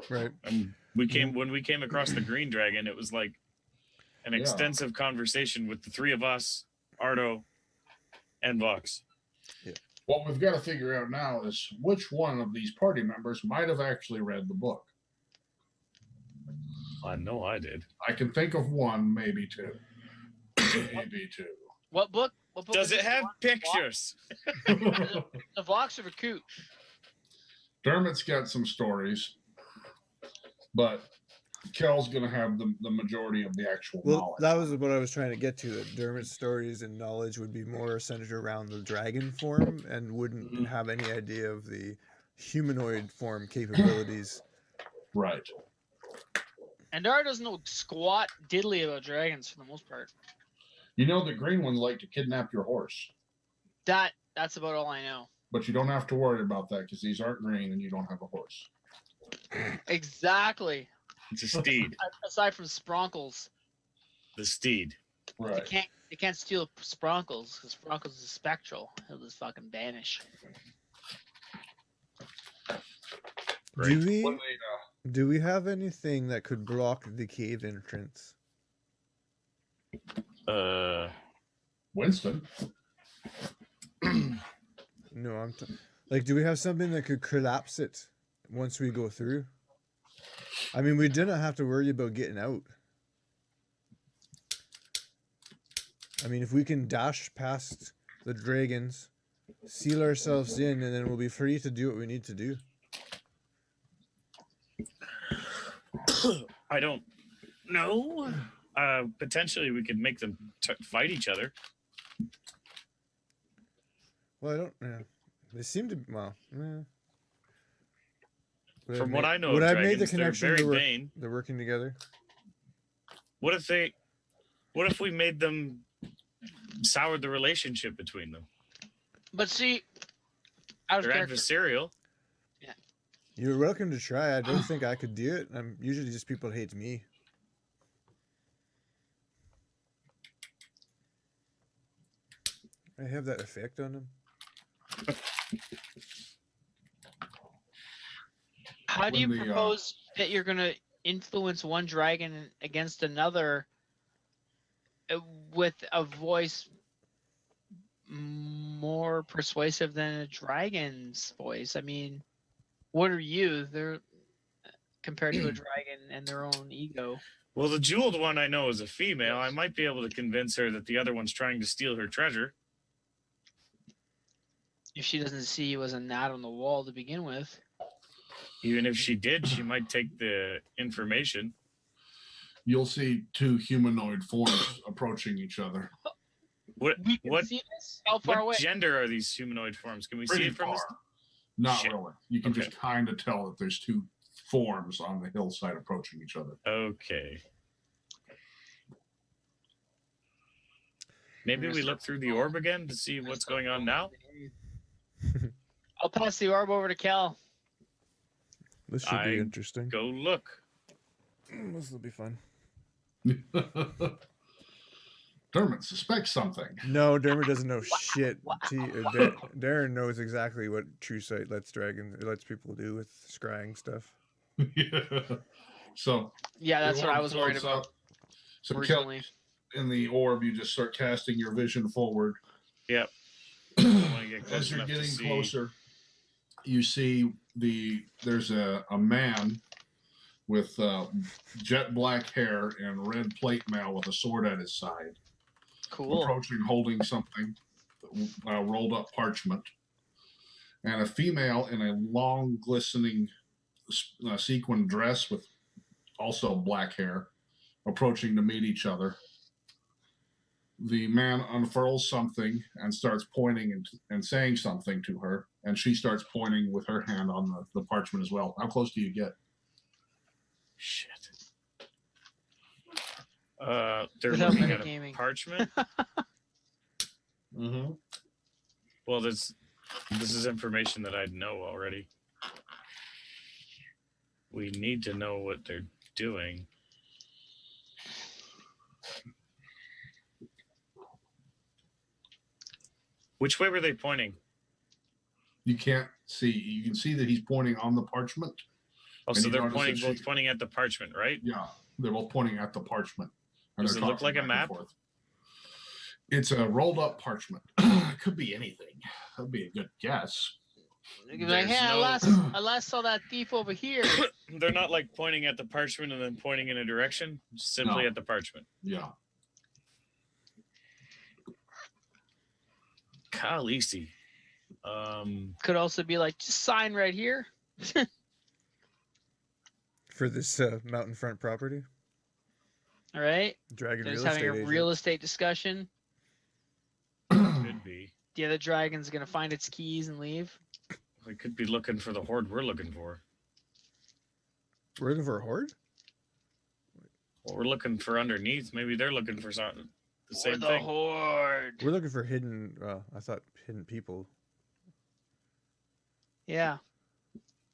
Right. When we came across the green dragon, it was like an extensive conversation with the three of us, Ardo, and Vox. Yeah. What we've got to figure out now is which one of these party members might have actually read the book. I know I did. I can think of one, maybe two. Maybe two. What book? What book Does it have pictures? The Vox or Coot? Dermot's got some stories, but Kel's going to have the majority of the actual knowledge. That was what I was trying to get to. That Dermot's stories and knowledge would be more centered around the dragon form and wouldn't have any idea of the humanoid form capabilities. Right. And Darren doesn't know squat diddly about dragons for the most part. You know the green ones like to kidnap your horse. That's about all I know. But you don't have to worry about that because these aren't green and you don't have a horse. Exactly. It's a steed. Aside from Spronkles. The steed. Right. They can't steal Spronkles because Spronkles is spectral. He'll just fucking vanish. Do we have anything that could block the cave entrance? Winston. No, do we have something that could collapse it once we go through? I mean, we didn't have to worry about getting out. I mean, if we can dash past the dragons, seal ourselves in, and then we'll be free to do what we need to do. I don't know. Potentially, we could make them fight each other. Well, I don't. Yeah, they seem to. Well, from what I know, would of I dragons, made the connection? they're very vain. They're working together. What if we made them soured the relationship between them? But see, they're adversarial. Yeah. You're welcome to try. I don't think I could do it. I'm usually just people hate me. I have that effect on them. How do you propose that you're going to influence one dragon against another with a voice more persuasive than a dragon's voice? I mean, what are you? They're compared to a dragon and their own ego. Well, the jeweled one I know is a female. I might be able to convince her that the other one's trying to steal her treasure. If she doesn't see you as a gnat on the wall to begin with. Even if she did, she might take the information. You'll see two humanoid forms approaching each other. What see this? How far away? What gender are these humanoid forms? Can we see it from this? Not really. You can just kind of tell that there's two forms on the hillside approaching each other. Okay. Maybe we look through the orb again to see what's going on now? I'll pass the orb over to Cal. This should be interesting. Go look. This will be fun. Dermot suspects something. No, Dermot doesn't know shit. Darren knows exactly what True Sight lets people do with scrying stuff. Yeah. So. Yeah, that's what I was worried about. So originally. In the orb, you just start casting your vision forward. Yep. As you're getting closer, you see there's a man with jet black hair and red plate mail with a sword at his side. Cool. Approaching, holding something, rolled up parchment, and a female in a long, glistening sequin dress with also black hair, approaching to meet each other. The man unfurls something and starts pointing and saying something to her, and she starts pointing with her hand on the parchment as well. How close do you get? Shit. They're looking at a parchment? Mm-hmm. Well, this is information that I know already. We need to know what they're doing. Which way were they pointing? You can't see. You can see that he's pointing on the parchment, Oh, And so you they're notice that both pointing at the parchment, right? Yeah, they're both pointing at the parchment. And Does they're it look talking like a back and map? forth. It's a rolled up parchment. It could be anything. That'd be a good guess. You'd be like, There's hey, no- I last saw that thief over here. They're not like pointing at the parchment and then pointing in a direction, just simply No. at the parchment. Yeah. Khaleesi. Could also be like, just sign right here. For this mountain front property. All right. Dragon They're real just having estate a agent. real estate discussion. Could be. The other dragon's gonna find its keys and leave. We could be looking for the horde we're looking for. We're looking for a horde? Well, we're looking for underneath. Maybe they're looking for something. The Or same the thing. horde. We're looking for hidden, I thought hidden people. Yeah.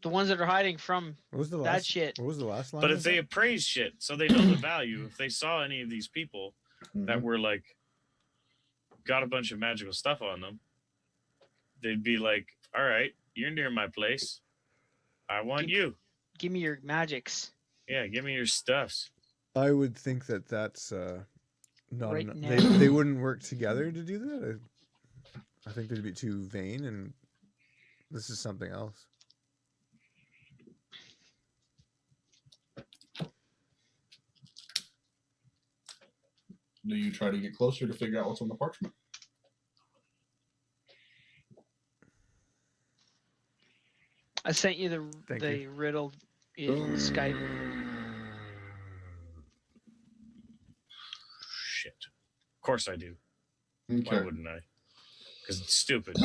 The ones that are hiding from What was the that last shit. What was the last line? But of if they that? appraise shit, so they know the value, if they saw any of these people that were like, got a bunch of magical stuff on them, they'd be like, all right, you're near my place. I want you. Give me your magics. Yeah, give me your stuffs. I would think that that's not Right enough. now. They wouldn't work together to do that. I think they'd be too vain, and this is something else. Do you try to get closer to figure out what's on the parchment? I sent you Thank the riddle in Skype. Shit. Of course I do. Why Okay. wouldn't I? Because it's stupid.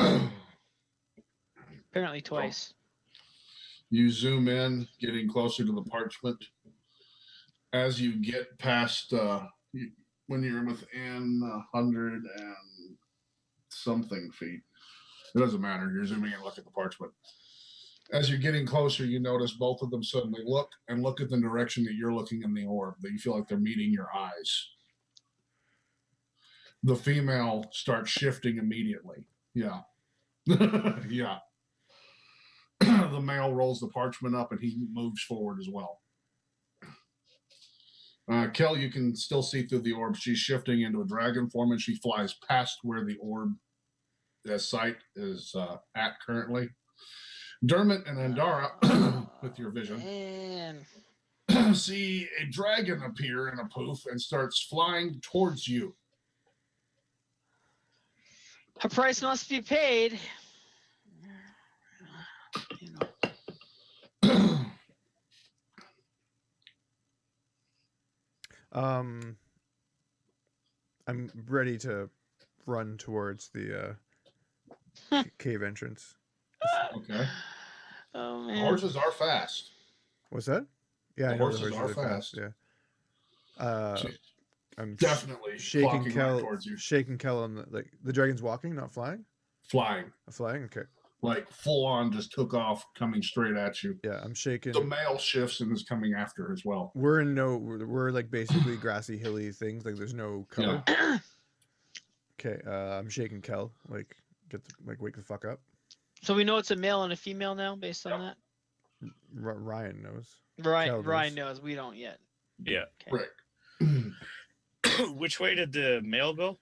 Apparently twice. You zoom in, getting closer to the parchment. As you get past, when you're within 100 and something feet, it doesn't matter. You're zooming in, look at the parchment. As you're getting closer, you notice both of them suddenly look at the direction that you're looking in the orb, that you feel like they're meeting your eyes. The female starts shifting immediately. Yeah. Yeah. The male rolls the parchment up and he moves forward as well. Kel, you can still see through the orb. She's shifting into a dragon form and she flies past where the orb site is at currently. Dermot and Andara, with your vision, Man. see a dragon appear in a poof and starts flying towards you. A price must be paid. You know. I'm ready to run towards the cave entrance. Okay. Oh man. Horses are fast. What's that? Yeah, The I know horses are fast. Yeah. She's I'm definitely shaking flocking right Kel. towards you. Shaking Kel on the dragon's walking, not flying. Flying. Flying. Okay. Like full on, just took off, coming straight at you. Yeah, I'm shaking. The male shifts and is coming after her as well. We're like basically grassy, hilly things. Like there's no cover. Yeah. Okay. I'm shaking Kel. Like wake the fuck up. So we know it's a male and a female now, based on that. Ryan knows. Ryan knows. knows. We don't yet. Yeah. Okay. Right. Which way did the male go?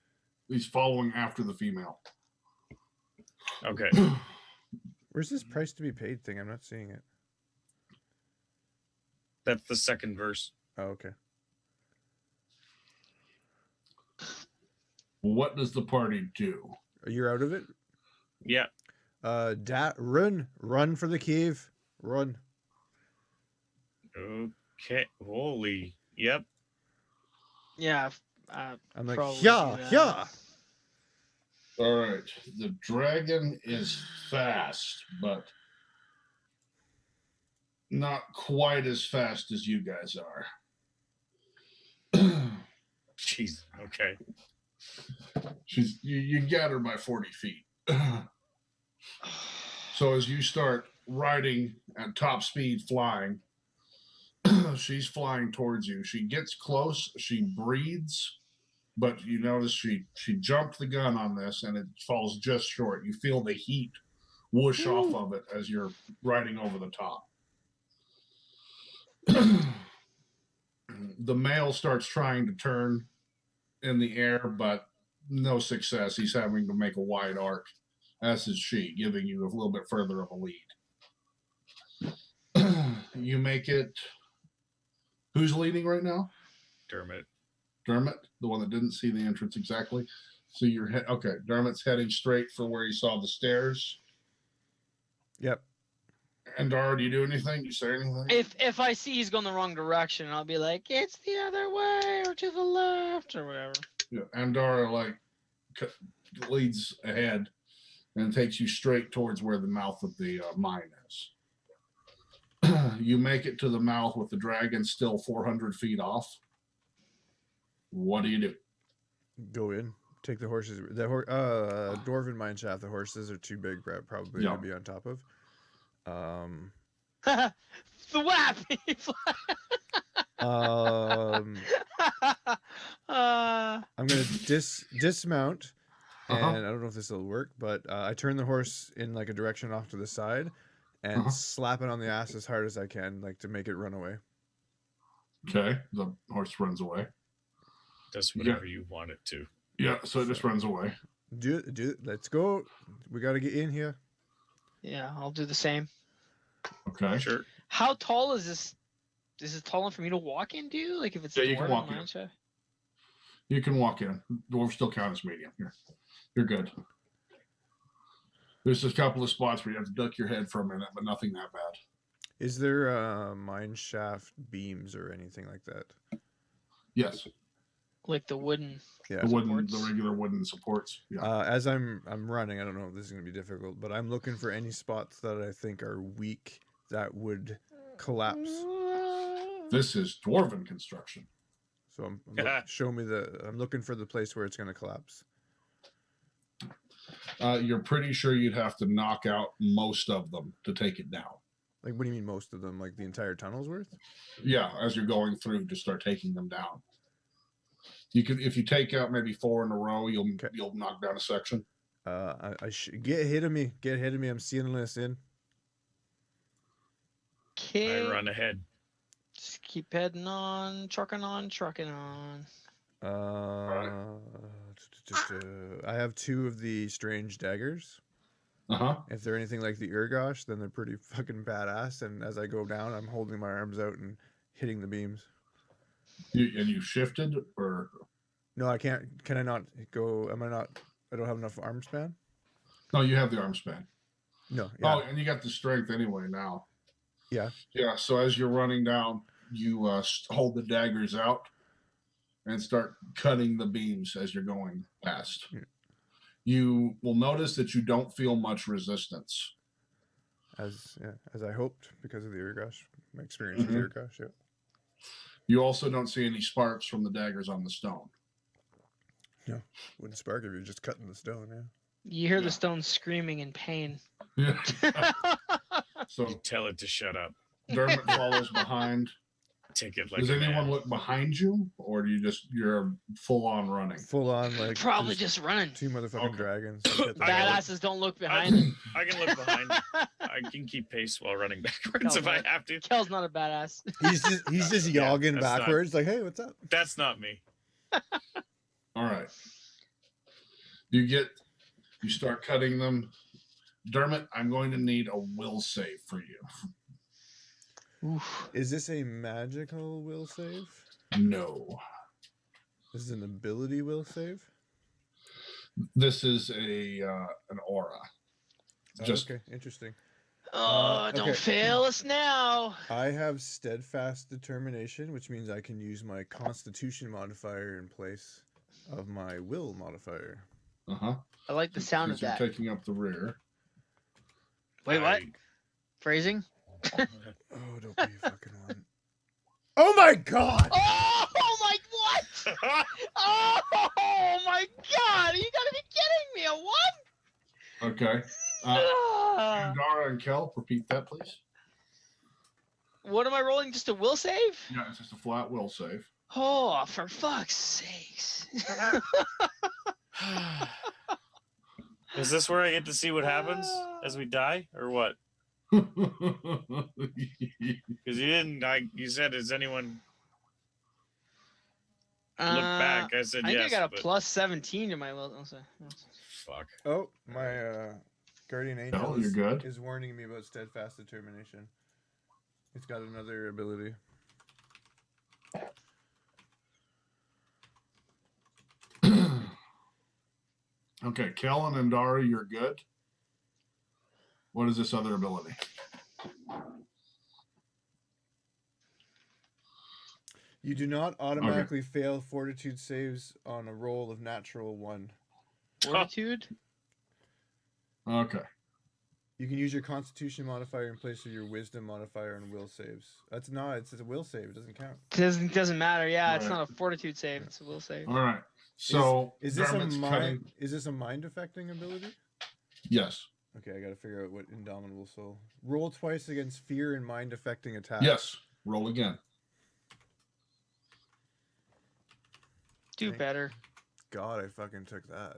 He's following after the female. Okay. Where's this price to be paid thing? I'm not seeing it. That's the second verse. Oh, okay. What does the party do? You're out of it. Yeah. Run for the cave. Run. Okay. Holy. Yep. Yeah. I'm like, Probably yeah, do that. yeah. All right. The dragon is fast, but not quite as fast as you guys are. Jeez. Okay. You got her by 40 feet. So as you start riding at top speed, flying, she's flying towards you. She gets close. She breathes, but you notice she jumped the gun on this, and it falls just short. You feel the heat whoosh off of it as you're riding over the top. The male starts trying to turn in the air, but no success. He's having to make a wide arc, as is she, giving you a little bit further of a lead. You make it. Who's leading right now? Dermot. Dermot, the one that didn't see the entrance exactly. So you're okay. Dermot's heading straight for where you saw the stairs. Yep. And Dara, do you do anything? You say anything? If I see he's going the wrong direction, I'll be like, it's the other way or to the left or whatever. Yeah. And Dara like leads ahead and takes you straight towards where the mouth of the mine is. You make it to the mouth with the dragon still 400 feet off. What do you do? Go in. Take the horses. Dwarven mine shaft. The horses are too big, probably to be on top of. Thwap! I'm gonna dismount, and I don't know if this will work, but I turn the horse in like a direction off to the side, and slap it on the ass as hard as I can, like to make it run away. Okay, the horse runs away. Does whatever you want it to. Yeah, so it just runs away. Do it. Let's go. We gotta get in here. Yeah, I'll do the same. Okay. Sure. How tall is this? Is it tall enough for me to walk into? Like if it's you can walk in. You can walk in. Dwarves still count as medium. You're good. There's a couple of spots where you have to duck your head for a minute, but nothing that bad. Is there mine shaft beams or anything like that? Yes. Like the wooden. Yeah. The regular wooden supports. Yeah. As I'm running, I don't know if this is gonna be difficult, but I'm looking for any spots that I think are weak that would collapse. This is dwarven construction. So I'm looking for the place where it's gonna collapse. You're pretty sure you'd have to knock out most of them to take it down. Like, what do you mean most of them? Like the entire tunnel's worth? Yeah, as you're going through to start taking them down. You can, if you take out maybe 4 in a row, you'll knock down a section. I get ahead of me. Get ahead of me. I'm seeing this in. Okay. I run ahead. Just keep heading on, trucking on. I have 2 of the strange daggers. If they're anything like the Urgosh, then they're pretty fucking badass. And as I go down, I'm holding my arms out and hitting the beams. You shifted or? No, I can't. Can I not go? I don't have enough arm span? No, you have the arm span. No. Yeah. Oh, and you got the strength anyway now. Yeah. Yeah. So as you're running down, you hold the daggers out and start cutting the beams as you're going past. Yeah. You will notice that you don't feel much resistance. As I hoped, because of the Urgosh. My experience with Urgosh, yeah. You also don't see any sparks from the daggers on the stone. No, wouldn't spark if you're just cutting the stone, yeah. You hear the stone screaming in pain. Yeah. So you tell it to shut up. Dermot follows behind. Take it like Does anyone look behind you, or do you're full on running? Full on, like probably just running. 2 motherfucking dragons. Badasses don't look behind them. I can look behind. I can keep pace while running backwards if I have to. Kel's not a badass. He's just yogging backwards, like, hey, what's up? That's not me. All right. You start cutting them. Dermot, I'm going to need a will save for you. Oof. Is this a magical will save? No. This is an ability will save? This is an aura. Okay, interesting. Don't fail us now. I have steadfast determination, which means I can use my constitution modifier in place of my will modifier. I like the sound of that. You're taking up the rear. Wait, what? Phrasing? Oh, don't be a fucking one. Oh my god! Oh my what? Oh my god! You gotta be kidding me! A one? Okay. Dara and Kel, repeat that, please. What am I rolling? Just a will save? Yeah, it's just a flat will save. Oh, for fuck's sakes! Is this where I get to see what happens as we die, or what? Because you didn't. You said, "Has anyone looked back?" I said, I think "Yes." I got a but plus 17 to my will. fuck. Oh, my guardian angel No, you're good. is warning me about steadfast determination. It's got another ability. Okay, Kellen and Dari, you're good. What is this other ability? You do not automatically fail fortitude saves on a roll of natural 1. Fortitude? Okay. You can use your constitution modifier in place of your wisdom modifier on will saves. It's a will save. It doesn't count. Doesn't matter. Yeah, it's Right. not a fortitude save. It's a will save. All right. So is this Dermot's cutting. Is this a mind affecting ability? Yes. Okay, I got to figure out what indomitable soul. Roll twice against fear and mind affecting attacks. Yes. Roll again. Do better. God, I fucking took that.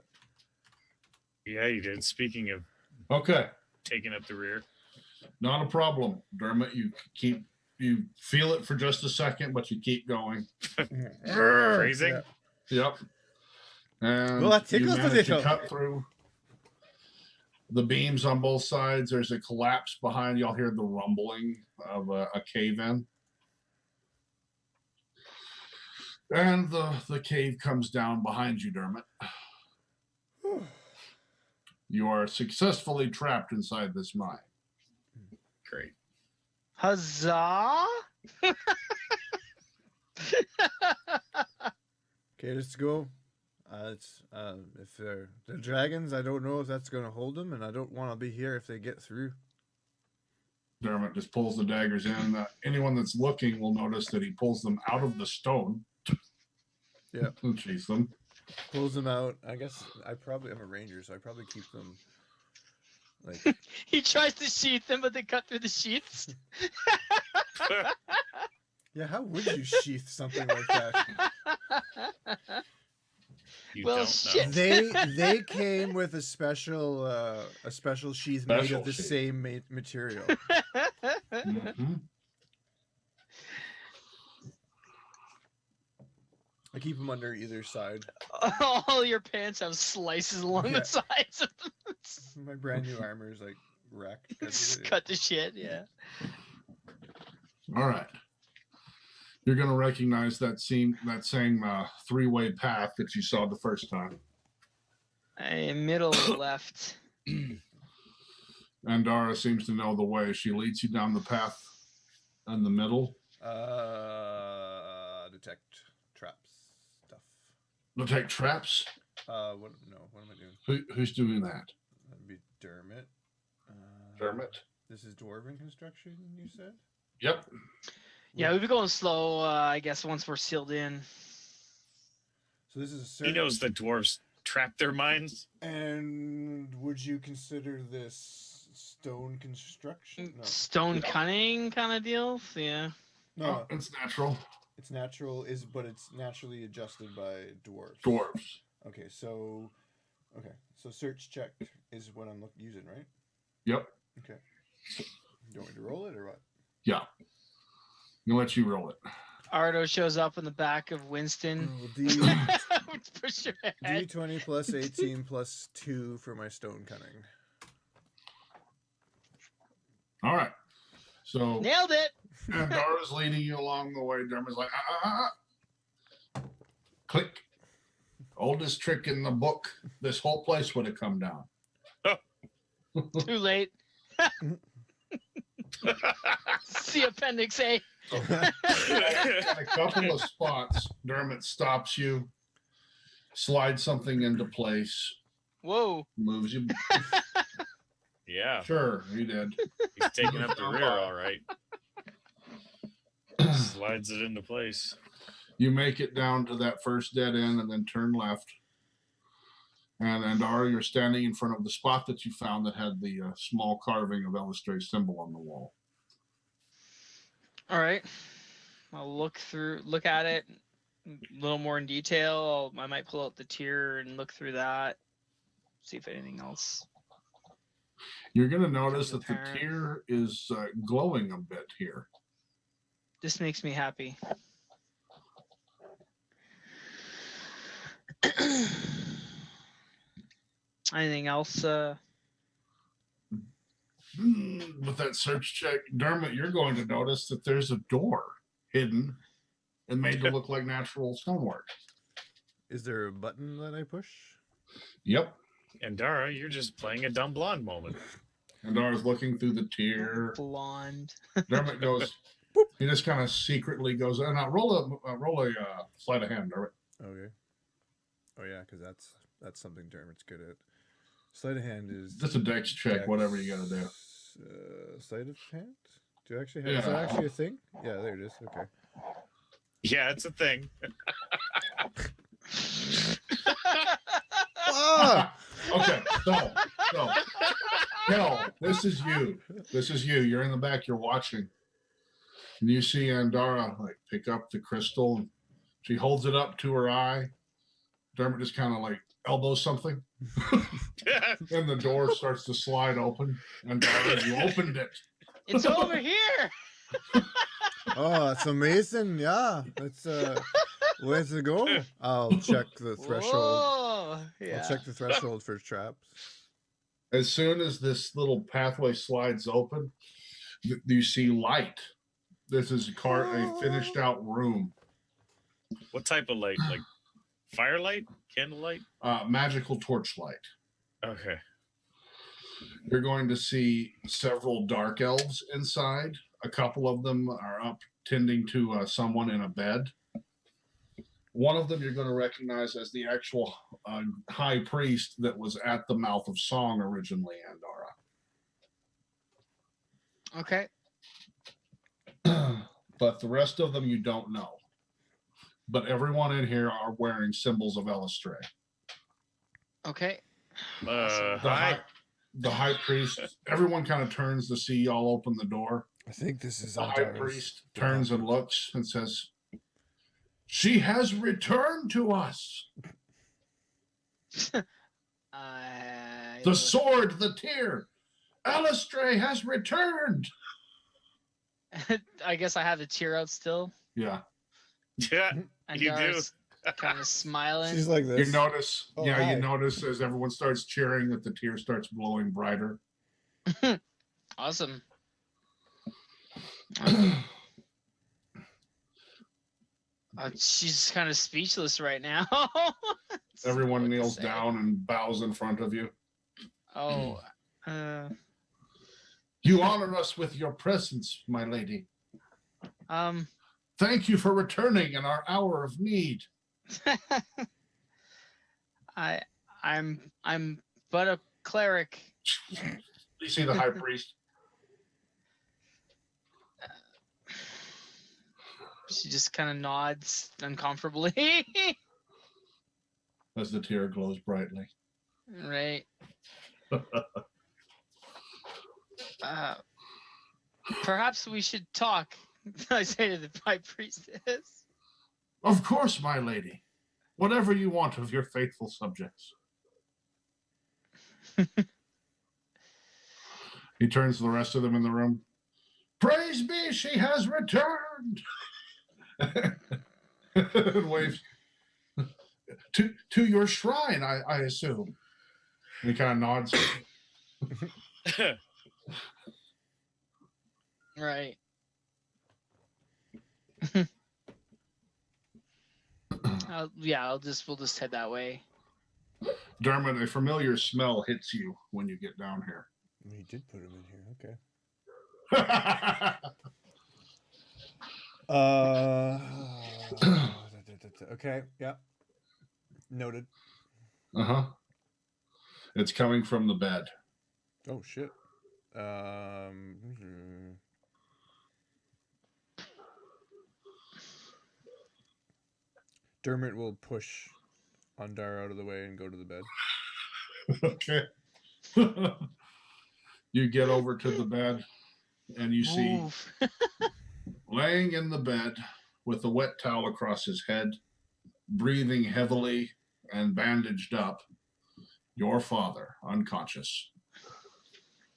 Yeah, you did. Speaking of Okay. taking up the rear, Not a problem, Dermot. You feel it for just a second, but you keep going. phrasing. Yeah. Yep. And Well, that you tickles the manage to little. cut through the beams on both sides. There's a collapse behind. Y'all hear the rumbling of a cave-in. And the cave comes down behind you, Dermot. You are successfully trapped inside this mine. Great. Huzzah! Okay, let's go. If they're dragons, I don't know if that's going to hold them, and I don't want to be here if they get through. Dermot just pulls the daggers in. Anyone that's looking will notice that he pulls them out of the stone. Yeah. And chase them. Pulls them out. I guess I'm a ranger, so I probably keep them. Like He tries to sheath them, but they cut through the sheaths. yeah, how would you sheath something like that? You Well, don't shit. know. They came with a special sheath made Special of the sheath. same material. Mhm. I keep them under either side. All your pants have slices along Yeah. the sides of them. My brand new armor is like wrecked. Just cut to shit, yeah. All right. You're going to recognize that same three-way path that you saw the first time. Middle left. And Dara seems to know the way. She leads you down the path in the middle. Detect traps stuff. Detect traps. What am I doing? Who's doing that? That'd be Dermot. Dermot. This is dwarven construction, you said? Yep. Yeah, we'll be going slow, I guess, once we're sealed in. So this is a He certain. knows the dwarves trap their minds. And would you consider this stone construction? No. Stone Yeah. cunning kind of deal? Yeah. No, It's natural. it's natural, but it's naturally adjusted by dwarves. Dwarves. Okay, so search check is what I'm using, right? Yep. Okay. You want me to roll it or what? Yeah. I'm going to let you roll it. Ardo shows up in the back of Winston. Push your head. D20 plus 18 plus 2 for my stone cunning. All right. So Nailed it. and Dara's leading you along the way. Dermot's like, click. Oldest trick in the book. This whole place would have come down. Too late. See Appendix A. In a couple of spots, Dermot stops you, slides something into place, Whoa. moves you. Yeah, Sure, he did. he's taking up the rear, all right. Slides it into place. You make it down to that first dead end and then turn left. And Andara, you're standing in front of the spot that you found that had the small carving of Elistray's symbol on the wall. All right. I'll look at it a little more in detail. I might pull out the tier and look through that. See if anything else You're going to notice the that the parent. tear is glowing a bit here. This makes me happy. Anything else? With that search check, Dermot, you're going to notice that there's a door hidden and made to look like natural stonework. Is there a button that I push? Yep. And Dara, you're just playing a dumb blonde moment. And Dara's looking through the tear. Blonde. Dermot goes, he just kind of secretly goes, roll a sleight of hand, Dermot. Okay. Oh yeah, because that's something Dermot's good at. Sleight of hand is Just a dex check, whatever you got to do. Sleight of hand? Do you actually have? Is that actually a thing? Yeah, there it is. Okay. Yeah, it's a thing. Ah! Okay, so, Kel, this is you. This is you. You're in the back. You're watching. And you see Andara like pick up the crystal. And she holds it up to her eye. Dermot just kind of like elbows something. And the door starts to slide open. Andara, you opened it. It's over here. Oh, that's amazing. Yeah. That's way to go. I'll check the threshold. Whoa. Yeah. I'll check the threshold for traps. As soon as this little pathway slides open, you see light. This is a finished out room. What type of light? Like firelight? Candlelight? Magical torchlight. Okay. You're going to see several dark elves inside. A couple of them are up tending to someone in a bed. One of them you're going to recognize as the actual high priest that was at the Mouth of Song originally, Andara. Okay. But the rest of them you don't know. But everyone in here are wearing symbols of Elistray. Okay. Hi. The high priest, everyone kind of turns to see y'all open the door. I think this is The high priest turns and looks and says, "She has returned to us. The sword, the tear. Elistray has returned." I guess I have the tear out still. Yeah. Yeah, And you do. Dara's kind of smiling. She's like this. You notice, Oh, you hi. notice as everyone starts cheering that the tear starts glowing brighter. Awesome. She's kind of speechless right now. Everyone What to kneels say. down and bows in front of you. Oh, You honor us with your presence, my lady. Thank you for returning in our hour of need. I'm but a cleric. You see the high priest? She just kind of nods uncomfortably. As the tear glows brightly. Right. Perhaps we should talk. I say to the high priestess. Of course, my lady. Whatever you want of your faithful subjects. He turns to the rest of them in the room. Praise be, she has returned. And waves. To your shrine, I assume. And he kind of nods. Right. We'll just head that way. Dermot, a familiar smell hits you when you get down here. He did put him in here. Okay. Okay. Yeah. Noted. Uh-huh. It's coming from the bed. Oh shit. Dermot will push Andara out of the way and go to the bed. Okay. You get over to the bed and you see laying in the bed with a wet towel across his head, breathing heavily and bandaged up, your father, unconscious.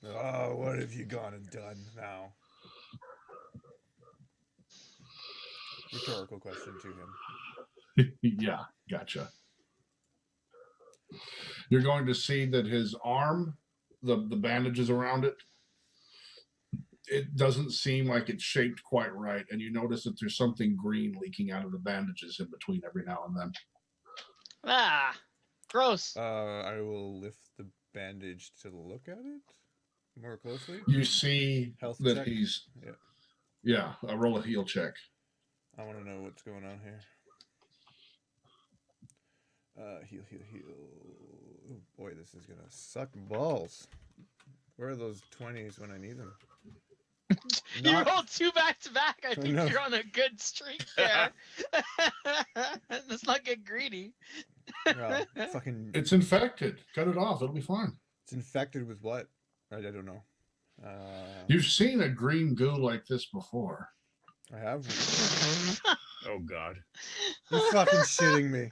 Oh, what have you gone and done now? Rhetorical question to him. Yeah, gotcha. You're going to see that his arm, the bandages around it, it doesn't seem like it's shaped quite right. And you notice that there's something green leaking out of the bandages in between every now and then. Ah, gross. I will lift the bandage to look at it more closely. You see Health that check? he's, Yeah. roll a heal check. I want to know what's going on here. Heal. Oh boy, this is gonna suck balls. Where are those 20s when I need them? You rolled 2 back to back. I think know. you're on a good streak there. Let's not get greedy. Fucking. It's infected. Cut it off. It'll be fine. It's infected with what? I don't know. You've seen a green goo like this before. I have. Oh God. You're fucking shitting me.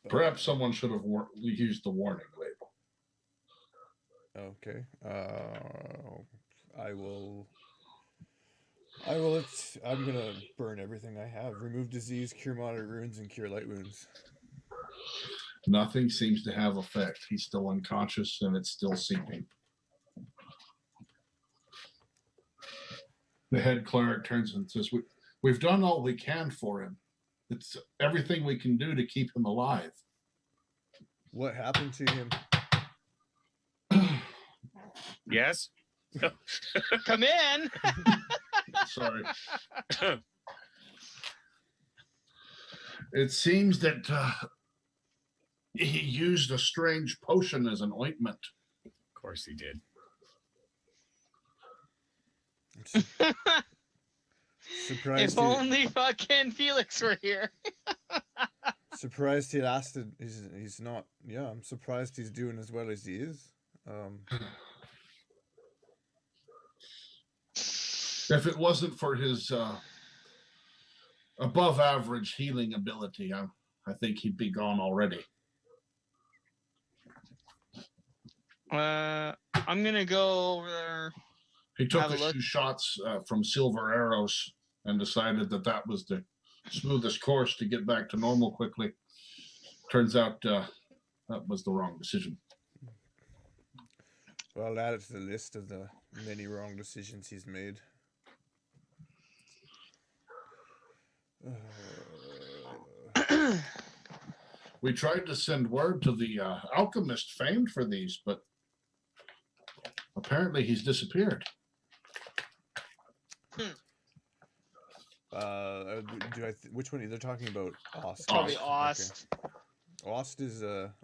Perhaps someone should have used the warning label. Okay. I'm gonna burn everything I have. Remove disease, cure moderate wounds, and cure light wounds. Nothing seems to have effect. He's still unconscious and it's still seeping. The head cleric turns and says, we've done all we can for him. It's everything we can do to keep him alive. What happened to him? Yes. Come in. Sorry. It seems that he used a strange potion as an ointment. Of course he did. Surprised. If only fucking Felix were here. Surprised he lasted. He's not. Yeah, I'm surprised he's doing as well as he is. If it wasn't for his above average healing ability, I think he'd be gone already. I'm gonna go over there. He took Have a a look. few shots from silver arrows and decided that was the smoothest course to get back to normal quickly. Turns out that was the wrong decision. Well, I'll add it to the list of the many wrong decisions he's made. We tried to send word to the Alchemist famed for these, but apparently he's disappeared. Which one? They're talking about Ost. Probably Ost, Ost. Okay.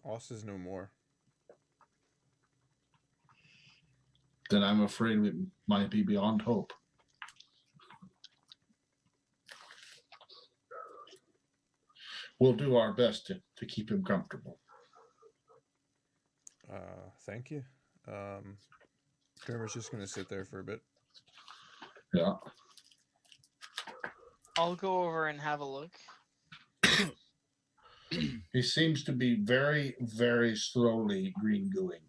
Ost is no more. Then I'm afraid we might be beyond hope. We'll do our best to keep him comfortable. Thank you. Dermot's just gonna sit there for a bit. Yeah. I'll go over and have a look. He seems to be very, very slowly green gooing.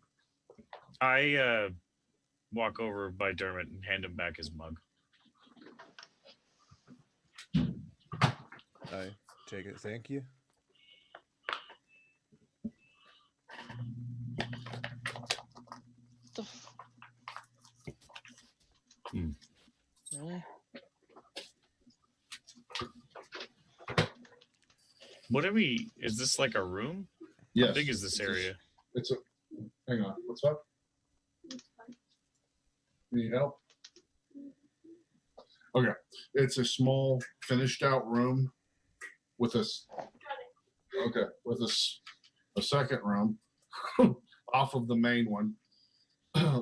I walk over by Dermot and hand him back his mug. I take it. Thank you. What are we? Is this like a room? Yes. How big is this area? It's a. Hang on. What's up? Need help? Okay. It's a small, finished out room with a. Okay, with a second room off of the main one,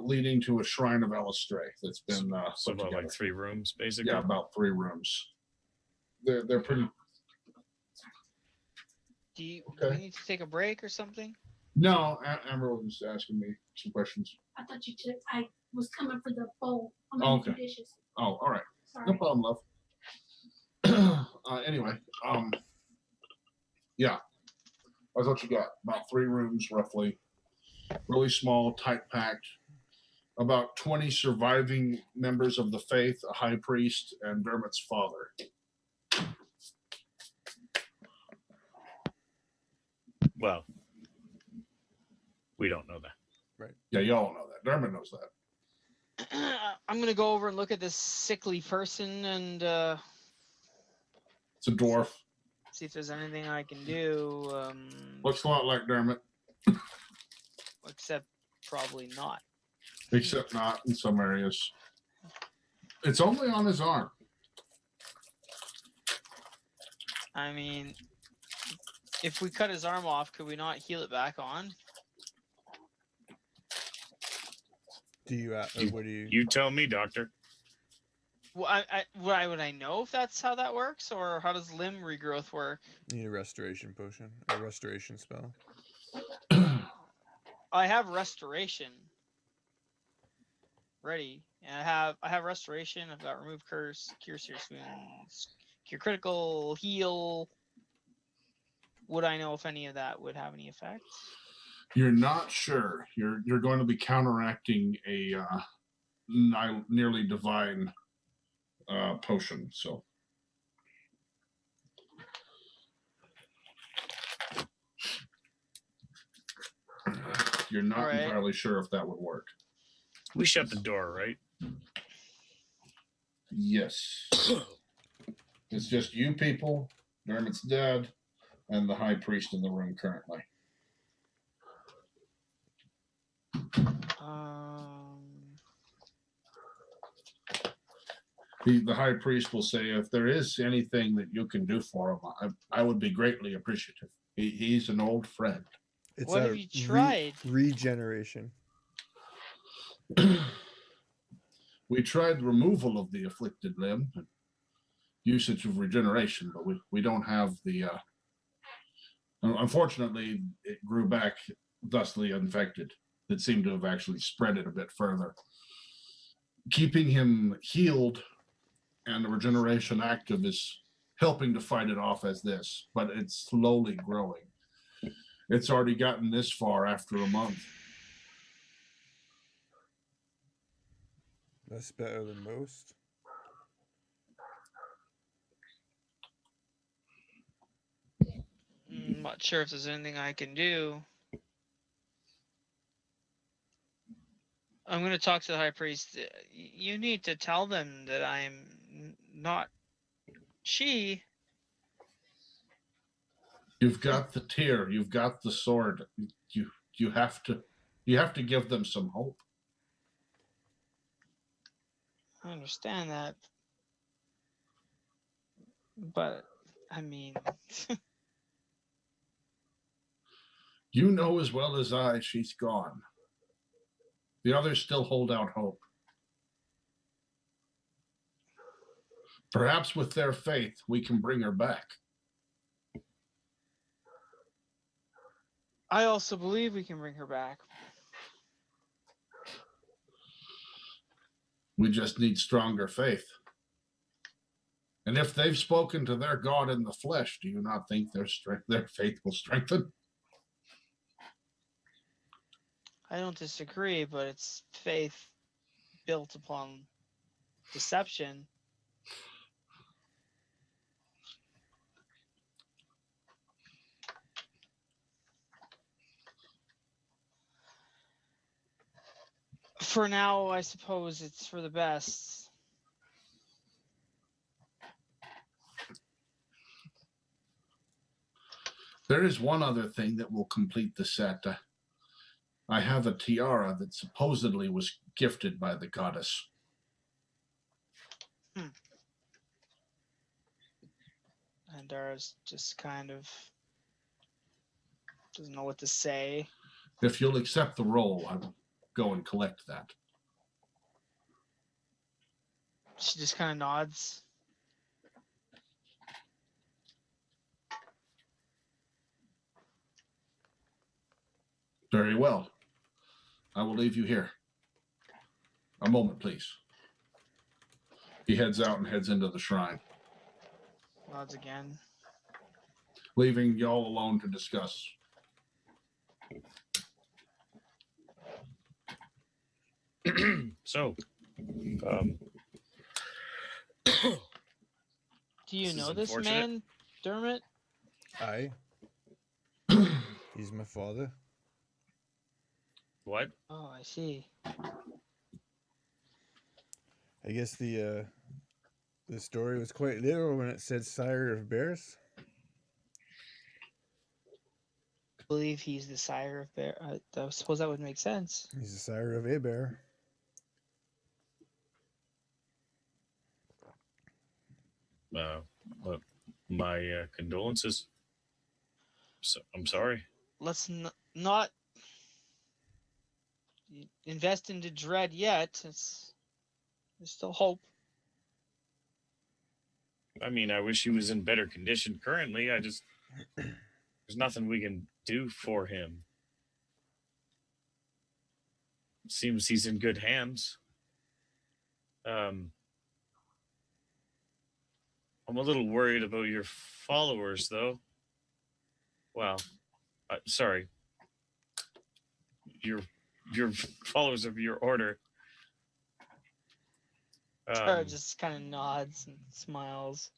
leading to a shrine of Alistair that's been So put about together. like 3 rooms, basically. Yeah, about 3 rooms. They're pretty. Do we Okay. need to take a break or something? No, Amber was just asking me some questions. I thought you took. I was coming for the bowl. I'm Oh, making okay. dishes. Oh, all right. Sorry. No problem, love. Anyway, Yeah. That's what you got. About 3 rooms, roughly. Really small, tight packed. About 20 surviving members of the faith, a high priest, and Dermot's father. Well, we don't know that. Right. Yeah, y'all know that. Dermot knows that. I'm gonna go over and look at this sickly person and It's a dwarf. see if there's anything I can do. Looks a lot like Dermot, Except probably not. except not in some areas. It's only on his arm. I mean, if we cut his arm off, could we not heal it back on? Do you? What do you? You tell me, Doctor. Well, would I know if that's how that works, or how does limb regrowth work? You need a restoration potion, a restoration spell. I have restoration ready, and I have restoration. I've got remove curse, cure serious wounds, cure critical, heal. Would I know if any of that would have any effect? You're not sure. You're going to be counteracting a nearly divine potion. So you're not Alright. entirely sure if that would work. We shut the door, right? Yes. It's just you people, Dermot's dad, and the high priest in the room currently. The high priest will say, if there is anything that you can do for him, I would be greatly appreciative. He's an old friend. It's What a have you tried? regeneration. We tried removal of the afflicted limb and usage of regeneration, but we don't have the... unfortunately, it grew back thusly infected. It seemed to have actually spread it a bit further. Keeping him healed and the regeneration active is helping to fight it off as this, but it's slowly growing. It's already gotten this far after a month. That's better than most. I'm not sure if there's anything I can do. I'm going to talk to the high priest. You need to tell them that I'm not she. You've got the tear, you've got the sword. You have to give them some hope. I understand that. But, I mean... You know as well as I, she's gone. The others still hold out hope. Perhaps with their faith, we can bring her back. I also believe we can bring her back. We just need stronger faith. And if they've spoken to their God in the flesh, do you not think their faith will strengthen? I don't disagree, but it's faith built upon deception. For now, I suppose it's for the best. There is one other thing that will complete the set. I have a tiara that supposedly was gifted by the goddess. And Dara's just kind of doesn't know what to say. If you'll accept the role, I will go and collect that. She just kind of nods. Very well. I will leave you here. A moment, please. He heads out and heads into the shrine. Nods again. leaving y'all alone to discuss. So, Do you This is know this unfortunate. man, Dermot? Aye. He's my father. what? Oh, I see. I guess the story was quite literal when it said sire of bears. I believe he's the sire of bear. I suppose that would make sense. He's the sire of a bear. But my condolences. So, I'm sorry. Let's not invest into dread yet. There's still hope. I mean, I wish he was in better condition currently. There's nothing we can do for him. Seems he's in good hands. I'm a little worried about your followers, though. Well, sorry. Your followers of your order. Just kind of nods and smiles.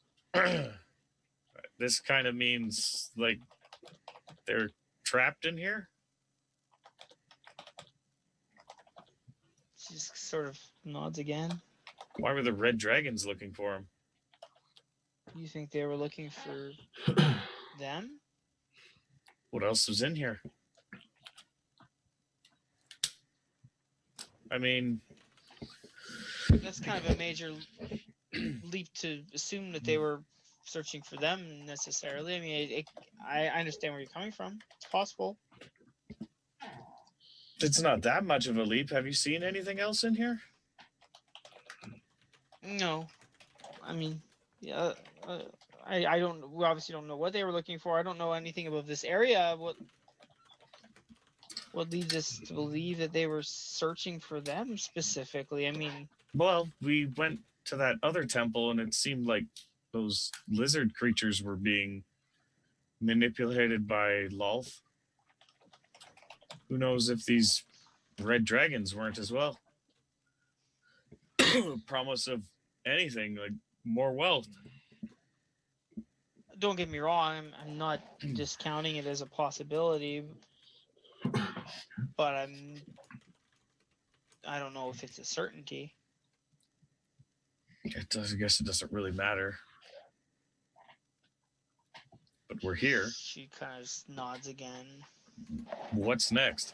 This kind of means, like, they're trapped in here? She just sort of nods again. Why were the red dragons looking for him? You think they were looking for them? What else was in here? I mean, That's kind of a major leap to assume that they were searching for them necessarily. I mean, I understand where you're coming from. It's possible. it's not that much of a leap. Have you seen anything else in here? No, I mean, yeah, I don't. We obviously don't know what they were looking for. I don't know anything about this area. What leads us to believe that they were searching for them specifically? I mean, Well, we went to that other temple, and it seemed like those lizard creatures were being manipulated by Lolth. Who knows if these red dragons weren't as well? Promise of anything, like more wealth. don't get me wrong. I'm not discounting it as a possibility, but I don't know if it's a certainty. It does. I guess it doesn't really matter. But we're here. She kind of nods again. What's next?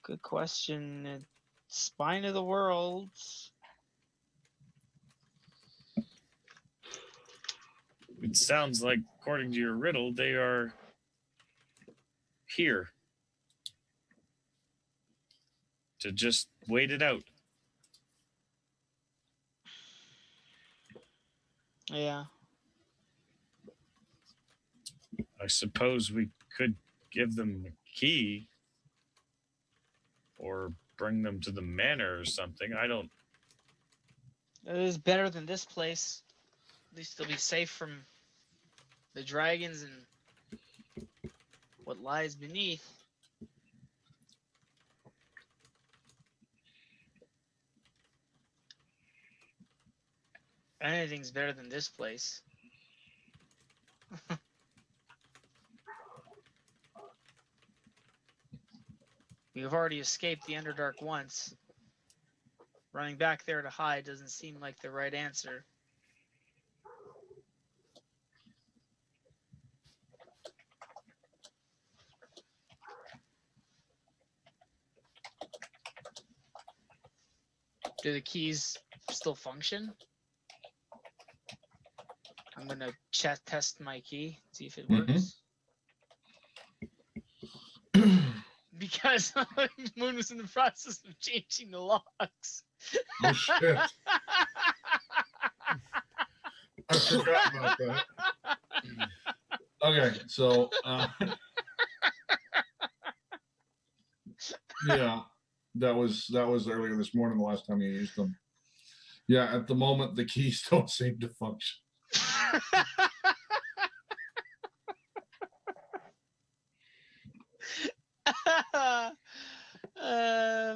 Good question. Spine of the world. It sounds like, according to your riddle, they are here to just wait it out. Yeah. I suppose we could give them a key or bring them to the manor or something. I don't. It is better than this place. At least they'll be safe from the dragons and what lies beneath. Anything's better than this place. We've already escaped the Underdark once. Running back there to hide doesn't seem like the right answer. Do the keys still function? I'm gonna test my key, see if it works. Because Moon was in the process of changing the locks. Oh shit! I forgot about that. Okay, so yeah, that was earlier this morning. The last time you used them. Yeah, at the moment the keys don't seem to function.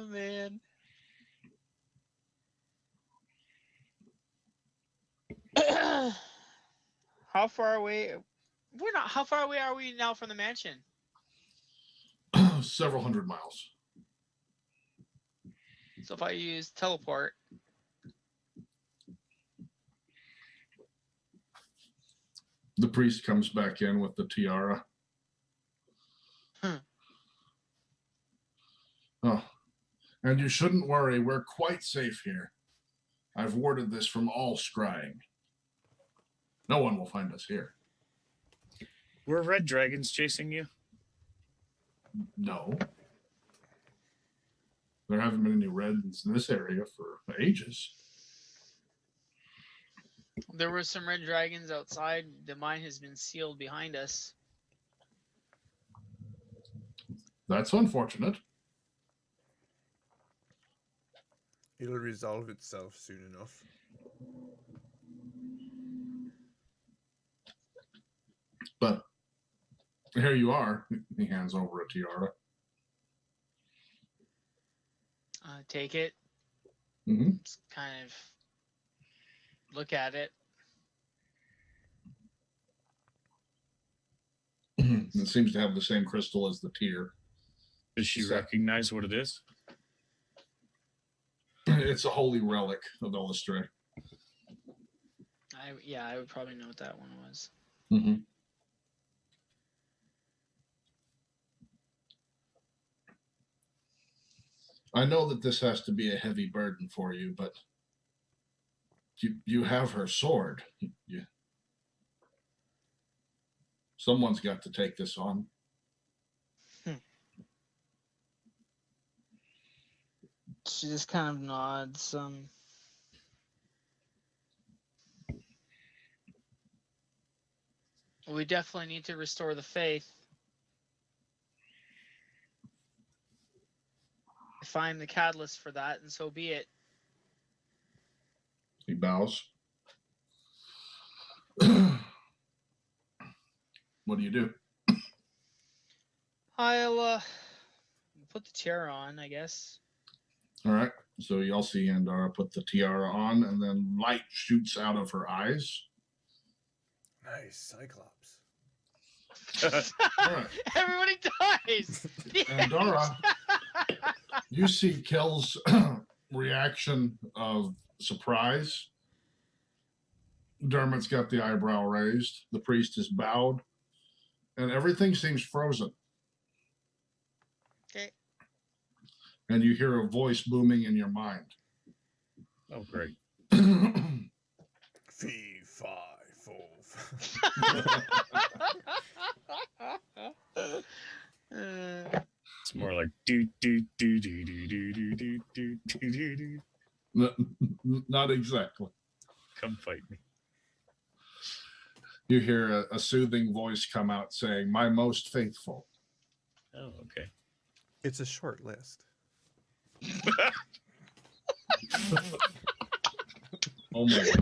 Man. How far away? We're not. How far away are we now from the mansion? Several hundred miles. So if I use teleport, The priest comes back in with the tiara. Oh, and you shouldn't worry. We're quite safe here. I've warded this from all scrying. No one will find us here. Were red dragons chasing you? No. There haven't been any reds in this area for ages. there were some red dragons outside. The mine has been sealed behind us. That's unfortunate. It'll resolve itself soon enough. But here you are. He hands over a tiara. Take it. Mm-hmm. Just kind of look at it. It seems to have the same crystal as the tear. Does she So- recognize what it is? It's a holy relic of Illustray. I would probably know what that one was. Mm-hmm. I know that this has to be a heavy burden for you, but you have her sword. Someone's got to take this on. She just kind of nods. We definitely need to restore the faith. If I'm the catalyst for that, and so be it. He bows. What do you do? I'll put the tiara on, I guess. All right. So y'all see Andara put the tiara on, and then light shoots out of her eyes. Nice, Cyclops. All right. Everybody dies. Andara, you see Kel's reaction of surprise. Dermot's got the eyebrow raised. The priest is bowed. And everything seems frozen. Okay. And you hear a voice booming in your mind. Oh, great. Fee, fi, fo. It's more like do do do do do do do do do do do. Not exactly. Come fight me. You hear a soothing voice come out saying, "My most faithful." Oh, okay. It's a short list. Oh my.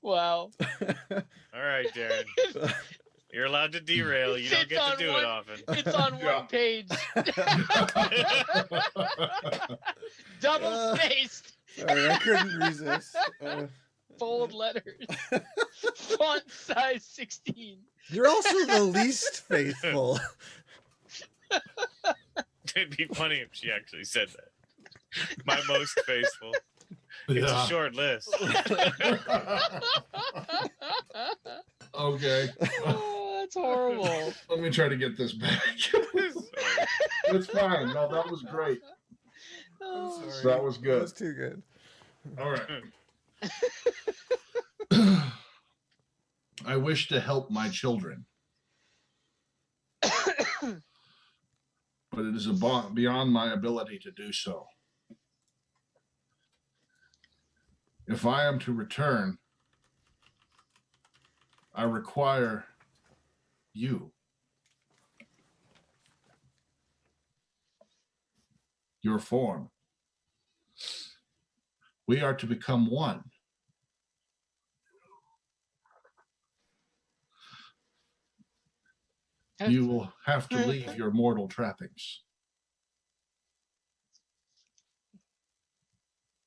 Wow. All right, Darren. You're allowed to derail. You don't It's get to on do it one- often. It's on Yeah. one page. Double spaced. Sorry, I couldn't resist. Bold letters. Font size 16. You're also the least faithful. It'd be funny if she actually said that. My most faithful. It's a short list. Okay. Oh, that's horrible. Let me try to get this back. It's fine. No, that was great. Oh, I'm sorry. That was That good. was too good. All right. I wish to help my children, but it is beyond my ability to do so. If I am to return, I require you. your form. We are to become one. You will have to leave your mortal trappings.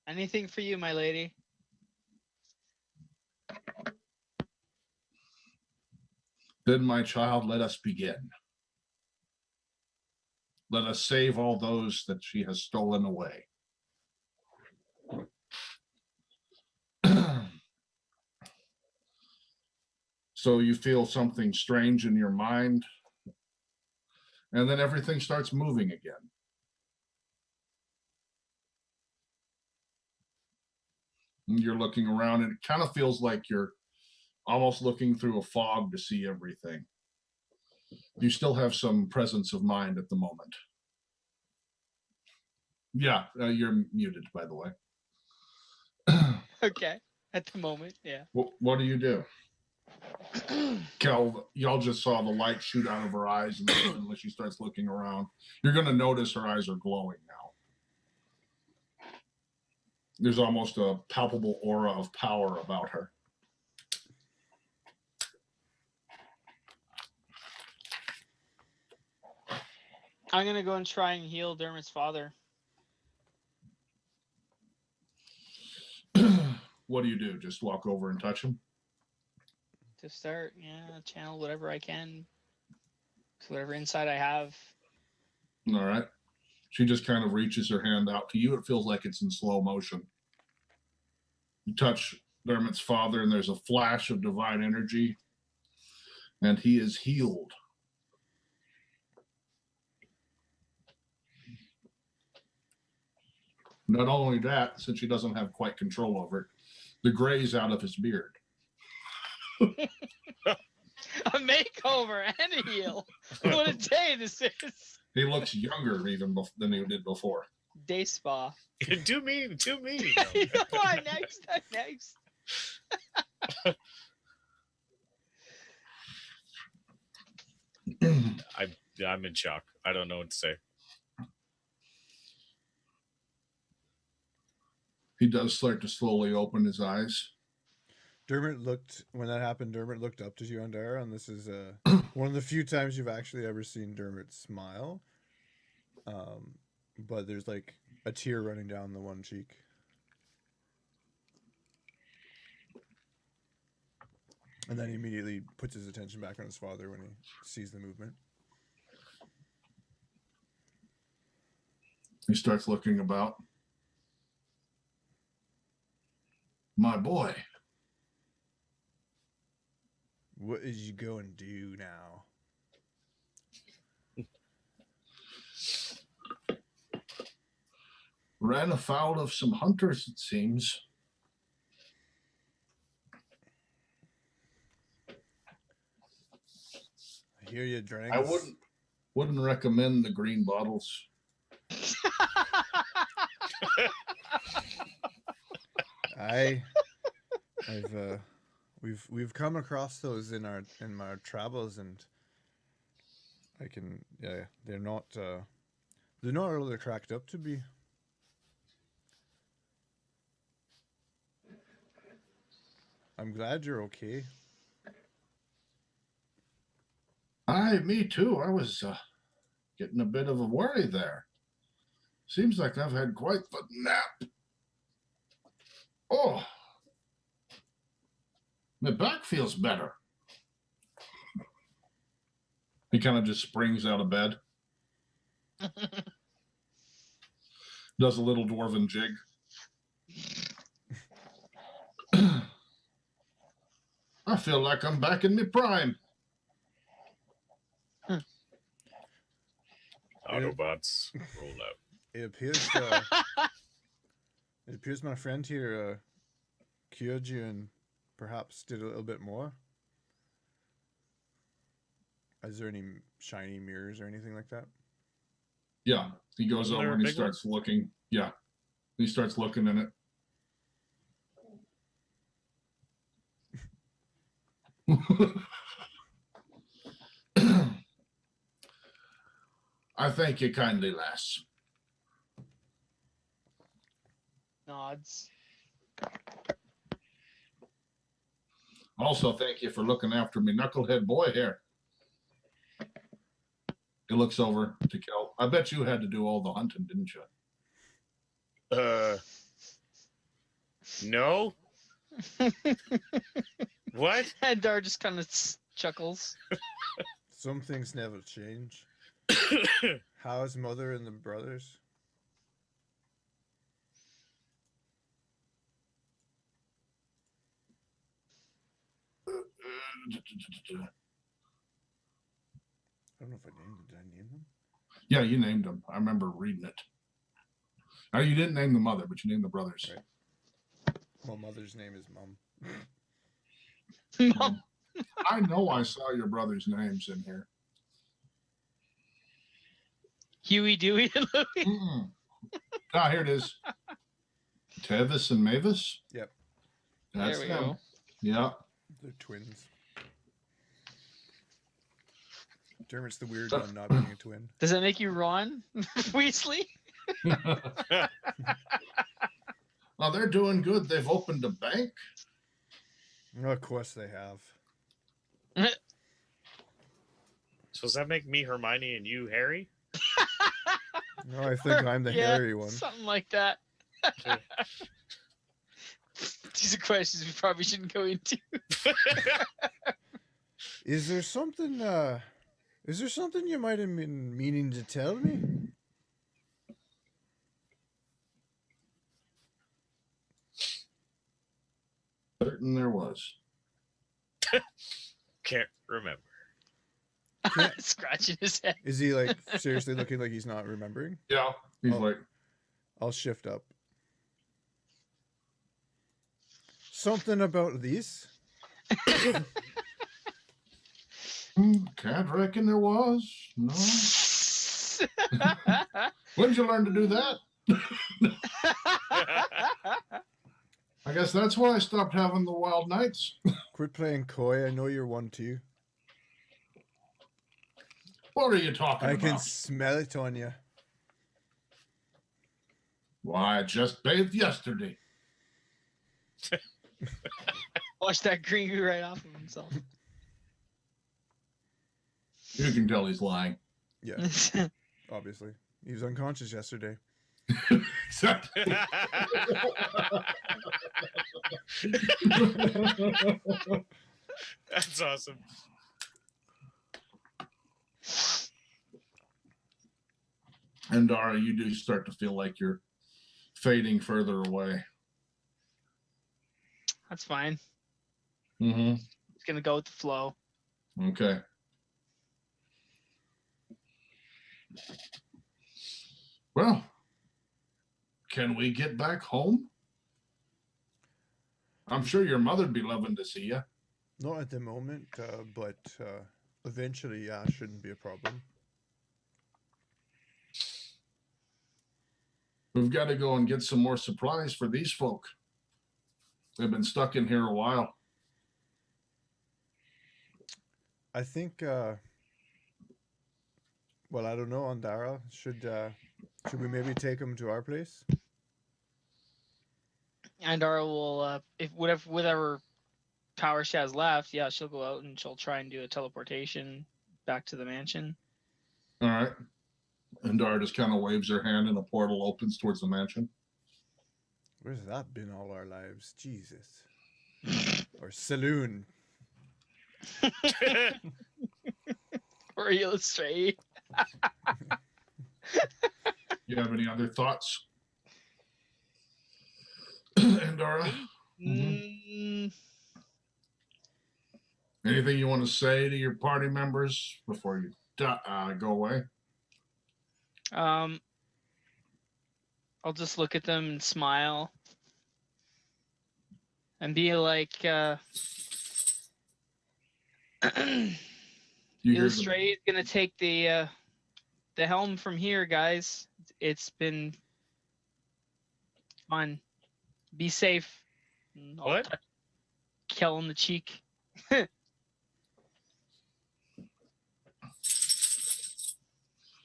Anything for you, my lady. Then, my child, let us begin. Let us save all those that she has stolen away. So you feel something strange in your mind, and then everything starts moving again. And you're looking around, and it kind of feels like you're almost looking through a fog to see everything. You still have some presence of mind at the moment. Yeah, you're muted, by the way. Okay. At the moment, yeah. What do you do? Kel, y'all just saw the light shoot out of her eyes, and suddenly she starts looking around. You're going to notice her eyes are glowing now. There's almost a palpable aura of power about her. I'm gonna go and try and heal Dermot's father. What do you do? Just walk over and touch him? To start, yeah, channel whatever I can. So whatever insight I have. All right. She just kind of reaches her hand out to you. It feels like it's in slow motion. You touch Dermot's father, and there's a flash of divine energy, and he is healed. Not only that, since she doesn't have quite control over it, the gray's out of his beard. A makeover and a heal. What a day this is. He looks younger even than he did before. Day spa. Do me. You know what? Next. I'm in shock. I don't know what to say. He does start to slowly open his eyes. Dermot when that happened, Dermot looked up to you and Darren, and this is one of the few times you've actually ever seen Dermot smile. But there's like a tear running down the one cheek. And then he immediately puts his attention back on his father when he sees the movement. He starts looking about. My boy. What is you going to do now? Ran afoul of some hunters, it seems. I hear you drank. I wouldn't recommend the green bottles. We've come across those in my travels, and they're not really cracked up to be. I'm glad you're okay. Me too. I was getting a bit of a worry there. Seems like I've had quite the nap. Oh, my back feels better. He kind of just springs out of bed. Does a little dwarven jig. I feel like I'm back in my prime. Autobots roll out. It appears my friend here cured you and perhaps did a little bit more. Is there any shiny mirrors or anything like that? Yeah, he goes over and he starts looking. Yeah, he starts looking in it. I thank you kindly, lass. nods. Also, thank you for looking after me knucklehead boy here. He looks over to Kel. I bet you had to do all the hunting, didn't you? No. What? And Dar just kind of chuckles. Some things never change. How's mother and the brothers? I don't know if I named them. Did I name them? Yeah, you named them. I remember reading it. Now, you didn't name the mother, but you named the brothers. Right. Well, mother's name is Mum. Mom. I know I saw your brother's names in here. Huey, Dewey, and Louie. Mm-mm. Ah, here it is. Tevis and Mavis? Yep. That's There we them. go. Yeah. They're twins. Dermot's the weird one, not being a twin. Does that make you Ron Weasley? Oh, they're doing good. They've opened a bank. Oh, of course they have. So does that make me Hermione and you Harry? No, I think I'm the Yeah, hairy one. Something like that. These are questions we probably shouldn't go into. Is there something you might have been meaning to tell me? Certain there was. Can't remember. Scratching his head. Is he like seriously looking like he's not remembering? Yeah. He's Oh. like, I'll shift up. Something about these? Can't reckon there was. No. When did you learn to do that? I guess that's why I stopped having the wild nights. Quit playing coy. I know you're one too. What are you talking I about? can smell it on you. Why, I just bathed yesterday. Wash that green goo right off of himself. You can tell he's lying. Yeah, obviously. He was unconscious yesterday. Exactly. That's awesome. And Dara, you do start to feel like you're fading further away. That's fine. Mm-hmm. It's gonna go with the flow. Okay. Well, can we get back home? I'm sure your mother'd be loving to see you. Not at the moment, but eventually, yeah, shouldn't be a problem. We've got to go and get some more supplies for these folk. They've been stuck in here a while. I think. Well, I don't know. Andara, should we maybe take him to our place? And Dara will, if whatever power she has left, yeah, she'll go out and she'll try and do a teleportation back to the mansion. All right. And Dara just kind of waves her hand and a portal opens towards the mansion. Where's that been all our lives? Jesus. Or saloon. Or illustrate. You have any other thoughts? And Dara, anything you want to say to your party members before you go away? I'll just look at them and smile and be like, You hear Illustrate is gonna take the helm from here, guys. It's been fun. Be safe. And I'll What? touch Kel on the cheek.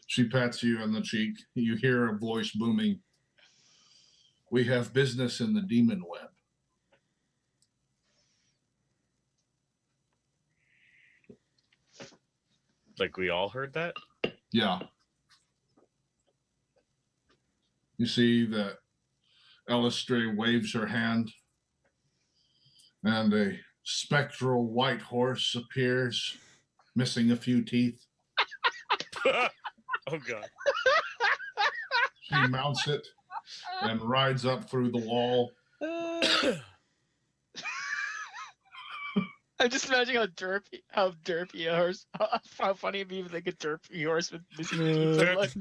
She pats you on the cheek. You hear a voice booming. We have business in the demon web. Like we all heard that? Yeah. You see that Elistray waves her hand, and a spectral white horse appears, missing a few teeth. Oh god. She mounts it and rides up through the wall. I'm just imagining how derpy a horse, how funny it'd be if like a derpy horse with missing teeth would look.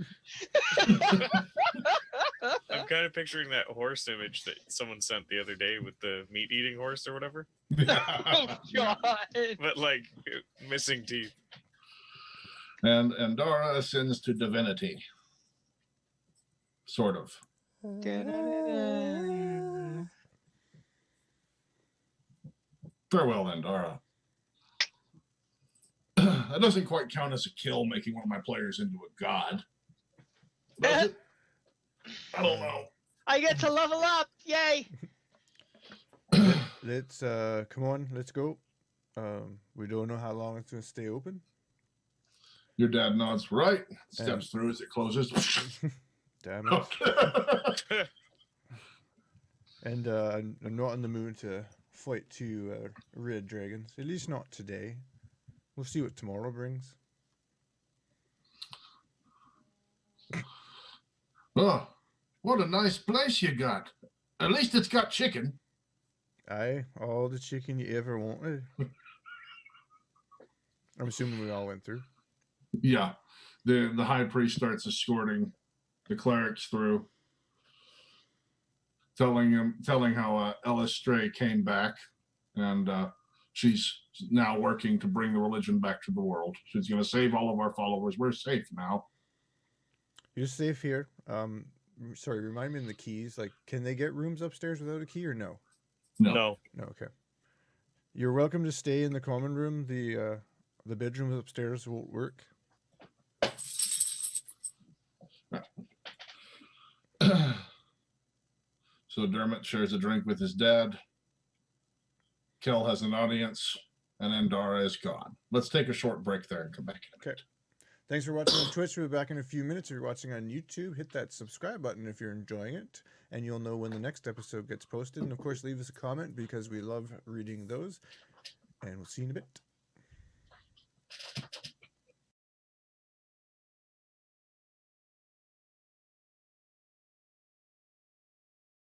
I'm kind of picturing that horse image that someone sent the other day with the meat-eating horse or whatever. Oh god! But like missing teeth. And Andorra ascends to divinity. Sort of. Farewell, Andorra. That doesn't quite count as a kill, making one of my players into a god. Does it? I don't know. I get to level up! Yay! Let's come on, let's go. We don't know how long it's gonna stay open. Your dad nods right, steps through as it closes. Damn it. And I'm not in the mood to fight two red dragons. At least not today. We'll see what tomorrow brings. Oh, what a nice place you got. At least it's got chicken. Aye, all the chicken you ever wanted. I'm assuming we all went through. Yeah. The high priest starts escorting the clerics through, telling how Elistray came back, and she's now working to bring the religion back to the world. She's going to save all of our followers. We're safe now. You're safe here. Sorry, remind me of the keys. Like, can they get rooms upstairs without a key or no? No. No, okay. You're welcome to stay in the common room. The bedrooms upstairs won't work. So Dermot shares a drink with his dad. Kel has an audience, and Andorra is gone. Let's take a short break there and come back. Okay. Thanks for watching on Twitch. We'll be back in a few minutes. If you're watching on YouTube, hit that subscribe button if you're enjoying it, and you'll know when the next episode gets posted. And of course, leave us a comment because we love reading those. And we'll see you in a bit.